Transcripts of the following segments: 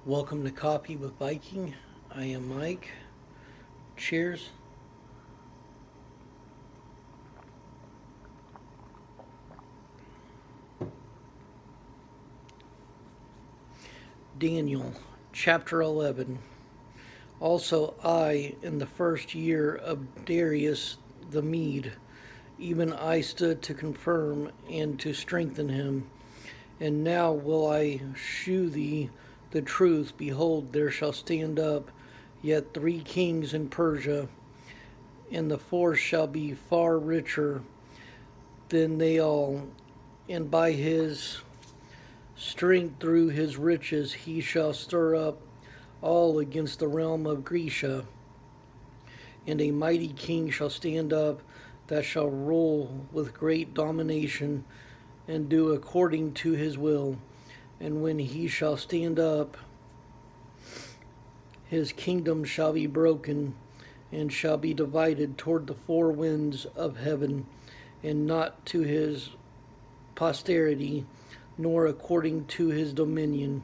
Welcome to Coffee with Viking. I am Mike. Cheers. Daniel, chapter 11. Also, I, in the first year of Darius the Mede, even I stood to confirm and to strengthen him. And now will I shew thee the truth. Behold, there shall stand up yet 3 kings in Persia, and the fourth shall be far richer than they all, and by his strength through his riches he shall stir up all against the realm of Grecia. And a mighty king shall stand up that shall rule with great domination and do according to his will. And when he shall stand up, his kingdom shall be broken and shall be divided toward the 4 winds of heaven, and not to his posterity, nor according to his dominion,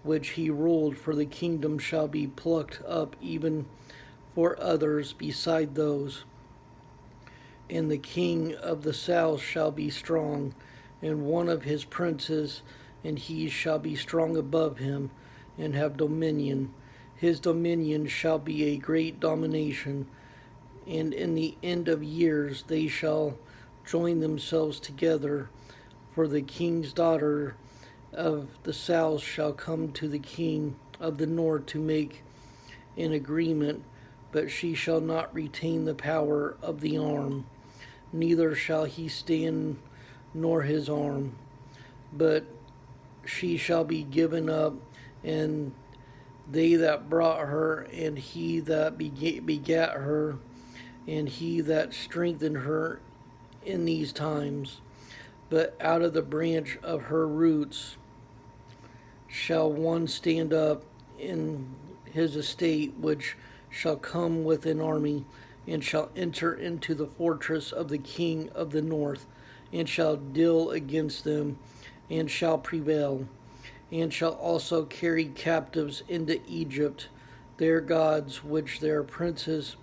which he ruled, for the kingdom shall be plucked up even for others beside those. And the king of the south shall be strong, and one of his princes, and he shall be strong above him, and have dominion. His dominion shall be a great domination, and in the end of years they shall join themselves together. For the king's daughter of the south shall come to the king of the north to make an agreement, but she shall not retain the power of the arm, neither shall he stand nor his arm, but she shall be given up, and they that brought her, and he that begat her, and he that strengthened her in these times. But out of the branch of her roots shall one stand up in his estate, which shall come with an army, and shall enter into the fortress of the king of the north, and shall deal against them, and shall prevail, and shall also carry captives into Egypt their gods, which their princes,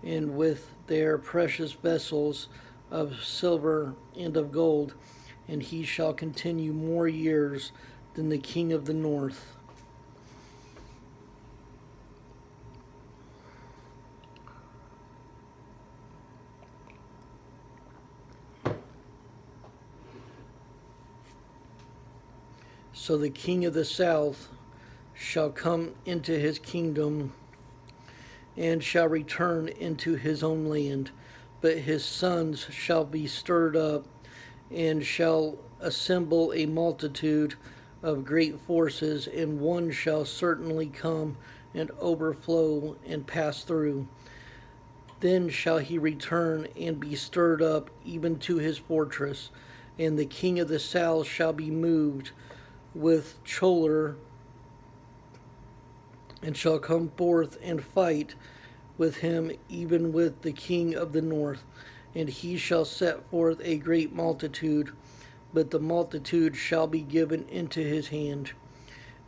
and with their precious vessels of silver and of gold, and he shall continue more years than the king of the north. So the king of the south shall come into his kingdom, and shall return into his own land, but his sons shall be stirred up, and shall assemble a multitude of great forces, and one shall certainly come and overflow and pass through. Then shall he return and be stirred up even to his fortress, and the king of the south shall be moved with choler, and shall come forth and fight with him, even with the king of the north. And he shall set forth a great multitude, but the multitude shall be given into his hand.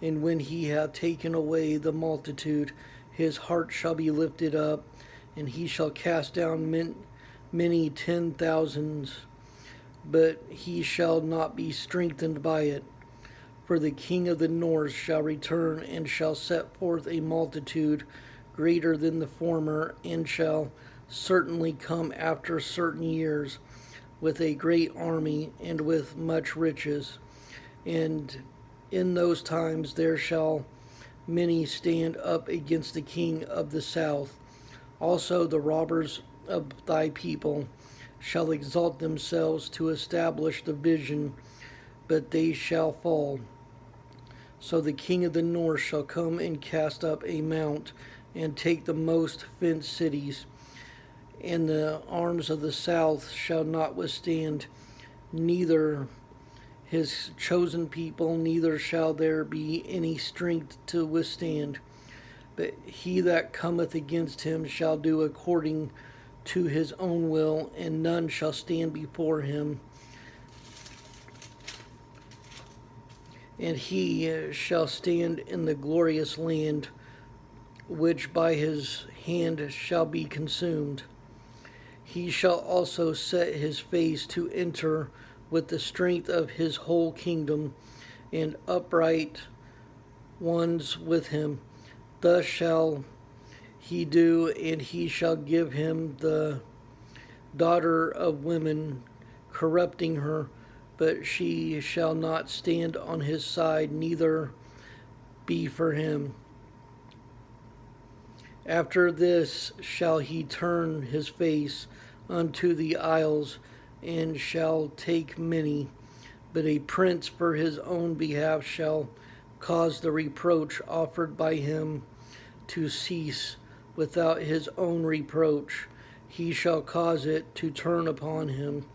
And when he hath taken away the multitude, his heart shall be lifted up, and he shall cast down many 10,000s, but he shall not be strengthened by it. For the king of the north shall return, and shall set forth a multitude greater than the former, and shall certainly come after certain years with a great army and with much riches. And in those times there shall many stand up against the king of the south. Also the robbers of thy people shall exalt themselves to establish the vision, but they shall fall. So the king of the north shall come and cast up a mount, and take the most fenced cities, and the arms of the south shall not withstand, neither his chosen people, neither shall there be any strength to withstand. But he that cometh against him shall do according to his own will, and none shall stand before him. and he shall stand in the glorious land, which by his hand shall be consumed. He shall also set his face to enter with the strength of his whole kingdom, and upright ones with him. Thus shall he do, and he shall give him the daughter of women, corrupting her, but she shall not stand on his side, neither be for him. After this shall he turn his face unto the isles, and shall take many. But a prince for his own behalf shall cause the reproach offered by him to cease without his own reproach. He shall cause it to turn upon him.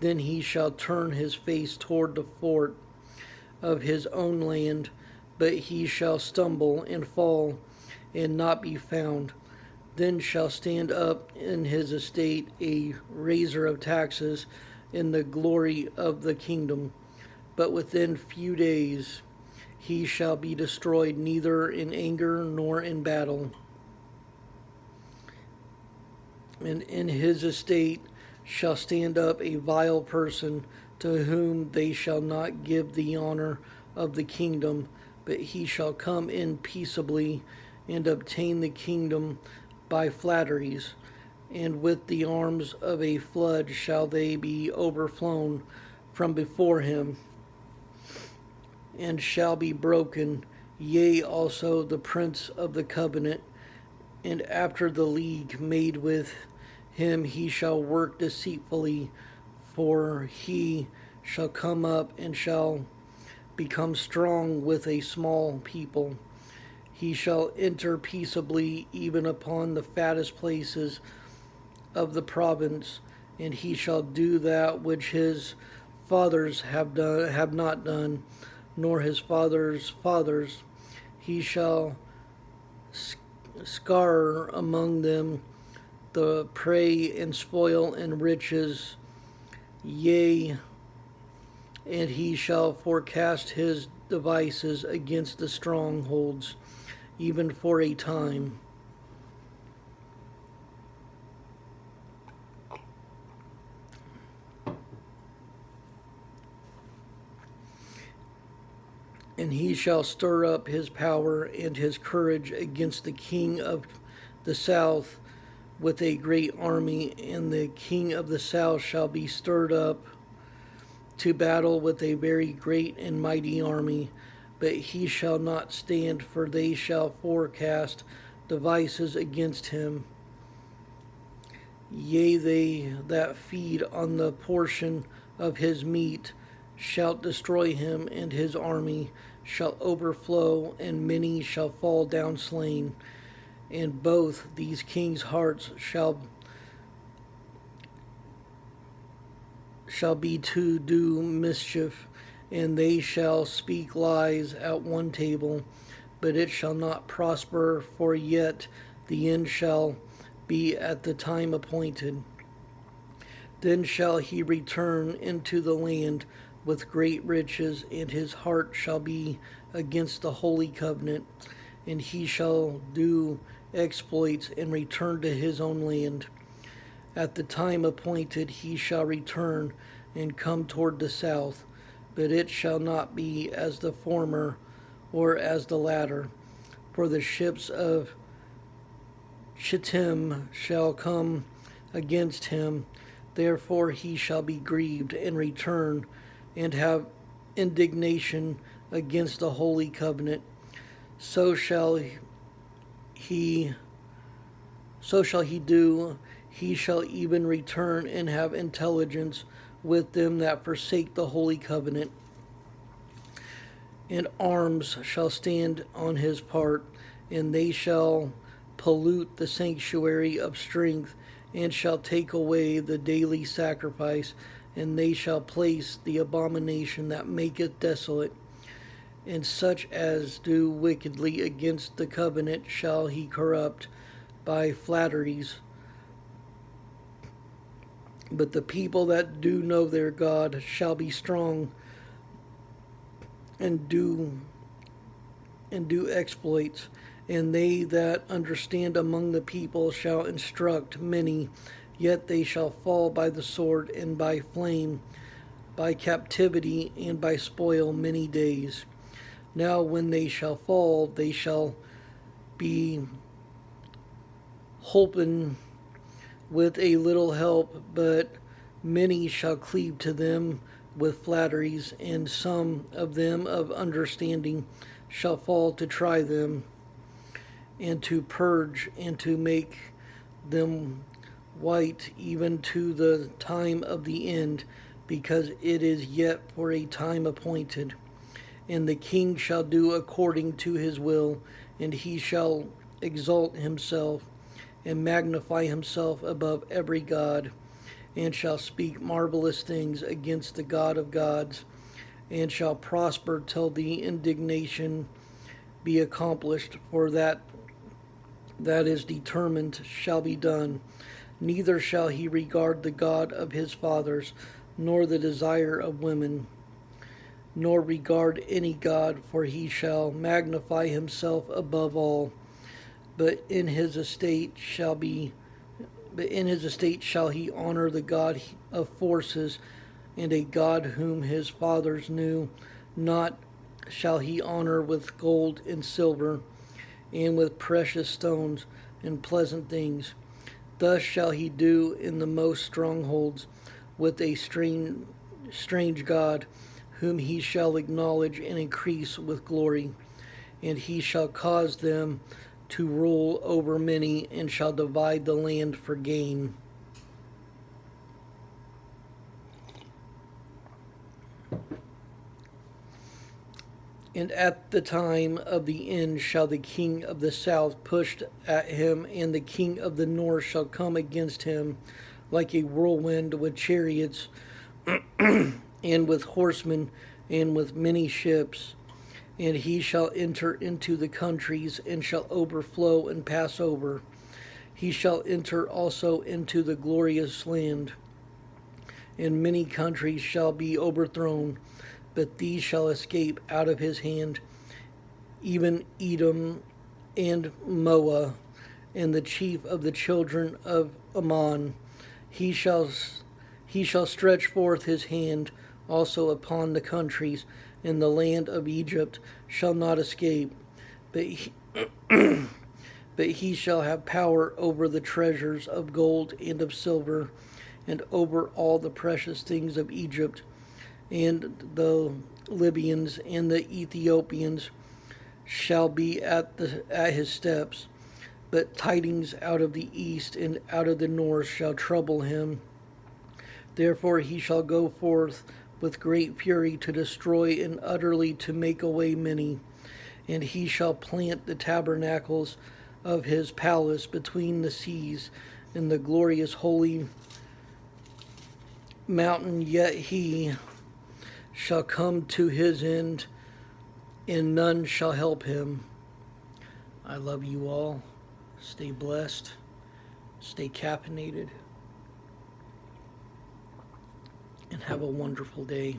Then he shall turn his face toward the fort of his own land, but he shall stumble and fall and not be found. Then shall stand up in his estate a raiser of taxes in the glory of the kingdom. But within few days he shall be destroyed, neither in anger nor in battle. And in his estate shall stand up a vile person, to whom they shall not give the honor of the kingdom, but he shall come in peaceably and obtain the kingdom by flatteries. And with the arms of a flood shall they be overflown from before him, and shall be broken, yea, also the prince of the covenant. And after the league made with him he shall work deceitfully, for he shall come up and shall become strong with a small people. He shall enter peaceably even upon the fattest places of the province, and he shall do that which his fathers have not done, nor his fathers' fathers. He shall scatter among them the prey and spoil and riches, yea, and he shall forecast his devices against the strongholds, even for a time. And he shall stir up his power and his courage against the king of the south with a great army, and the king of the south shall be stirred up to battle with a very great and mighty army. But he shall not stand, for they shall forecast devices against him. Yea, they that feed on the portion of his meat shall destroy him, and his army shall overflow, and many shall fall down slain. And both these kings' hearts shall be to do mischief, and they shall speak lies at one table, but it shall not prosper, for yet the end shall be at the time appointed. Then shall he return into the land with great riches, and his heart shall be against the holy covenant, and he shall do exploits and return to his own land. At the time appointed he shall return and come toward the south, but it shall not be as the former or as the latter. For the ships of Shittim shall come against him, therefore he shall be grieved and return and have indignation against the holy covenant. So shall he do. He shall even return and have intelligence with them that forsake the holy covenant. And arms shall stand on his part, and they shall pollute the sanctuary of strength, and shall take away the daily sacrifice, and they shall place the abomination that maketh desolate. And such as do wickedly against the covenant shall he corrupt by flatteries. But the people that do know their God shall be strong and do exploits. And they that understand among the people shall instruct many, yet they shall fall by the sword and by flame, by captivity and by spoil many days. Now when they shall fall, they shall be holpen with a little help, but many shall cleave to them with flatteries, and some of them of understanding shall fall to try them, and to purge, and to make them white, even to the time of the end, because it is yet for a time appointed. And the king shall do according to his will, and he shall exalt himself, and magnify himself above every god, and shall speak marvelous things against the God of gods, and shall prosper till the indignation be accomplished, for that is determined shall be done. Neither shall he regard the God of his fathers, nor the desire of women, nor regard any god, for he shall magnify himself above all. But in his estate shall he honor the God of forces, and a God whom his fathers knew not shall he honor with gold and silver, and with precious stones and pleasant things. Thus shall he do in the most strongholds with a strange God, whom he shall acknowledge and increase with glory. And he shall cause them to rule over many, and shall divide the land for gain. And at the time of the end shall the king of the south push at him, and the king of the north shall come against him like a whirlwind with chariots, and with horsemen, and with many ships. And he shall enter into the countries, and shall overflow and pass over. He shall enter also into the glorious land, and many countries shall be overthrown, but these shall escape out of his hand, even Edom and Moab, and the chief of the children of Ammon. He shall stretch forth his hand also upon the countries, and the land of Egypt shall not escape, but he shall have power over the treasures of gold and of silver, and over all the precious things of Egypt. And the Libyans and the Ethiopians shall be at his steps. But tidings out of the east and out of the north shall trouble him. Therefore he shall go forth with great fury to destroy, and utterly to make away many. And he shall plant the tabernacles of his palace between the seas in the glorious holy mountain. Yet he shall come to his end, and none shall help him. I love you all. Stay blessed. Stay caffeinated. And have a wonderful day.